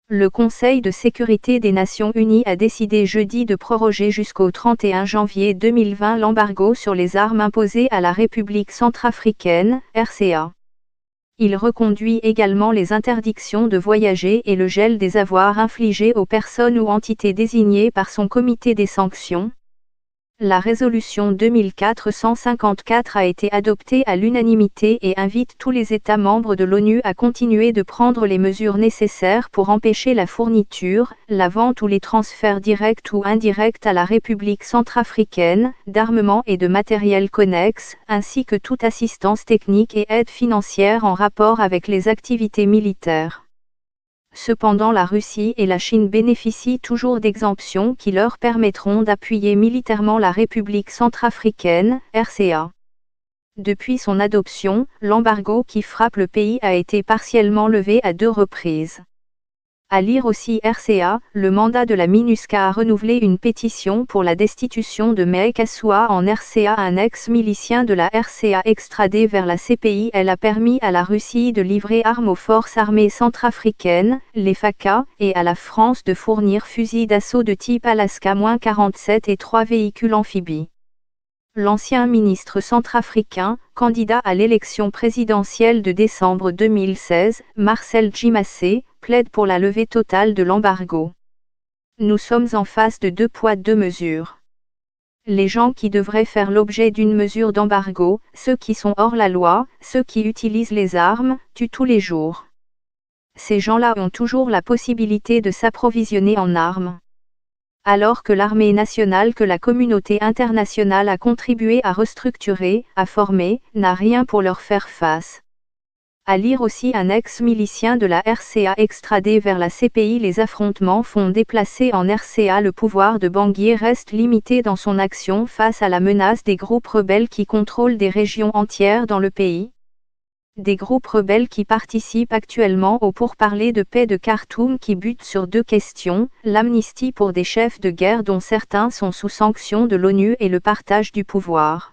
Le Conseil de sécurité des Nations Unies a décidé jeudi de proroger jusqu'au 31 janvier 2020 l'embargo sur les armes imposé à la République centrafricaine, RCA. Il reconduit également les interdictions de voyager et le gel des avoirs infligés aux personnes ou entités désignées par son comité des sanctions. La résolution 2454 a été adoptée à l'unanimité et invite tous les États membres de l'ONU à continuer de prendre les mesures nécessaires pour empêcher la fourniture, la vente ou les transferts directs ou indirects à la République centrafricaine, d'armements et de matériel connexe, ainsi que toute assistance technique et aide financière en rapport avec les activités militaires. Cependant, la Russie et la Chine bénéficient toujours d'exemptions qui leur permettront d'appuyer militairement la République centrafricaine, RCA. Depuis son adoption, l'embargo qui frappe le pays a été partiellement levé à 2 reprises. À lire aussi RCA, le mandat de la MINUSCA a renouvelé une pétition pour la destitution de Mea Kassoua en RCA, un ex-milicien de la RCA extradé vers la CPI. Elle a permis à la Russie de livrer armes aux forces armées centrafricaines, les FACA, et à la France de fournir fusils d'assaut de type Alaska-47 et 3 véhicules amphibies. L'ancien ministre centrafricain, candidat à l'élection présidentielle de décembre 2016, Marcel Djimassé, plaide pour la levée totale de l'embargo. Nous sommes en face de 2 poids 2 mesures. Les gens qui devraient faire l'objet d'une mesure d'embargo, ceux qui sont hors la loi, ceux qui utilisent les armes, tuent tous les jours. Ces gens-là ont toujours la possibilité de s'approvisionner en armes. Alors que l'armée nationale que la communauté internationale a contribué à restructurer, à former, n'a rien pour leur faire face. À lire aussi un ex-milicien de la RCA extradé vers la CPI. Les affrontements font déplacer en RCA. Le pouvoir de Bangui reste limité dans son action face à la menace des groupes rebelles qui contrôlent des régions entières dans le pays. Des groupes rebelles qui participent actuellement aux pourparlers de paix de Khartoum qui butent sur 2 questions, l'amnistie pour des chefs de guerre dont certains sont sous sanction de l'ONU et le partage du pouvoir.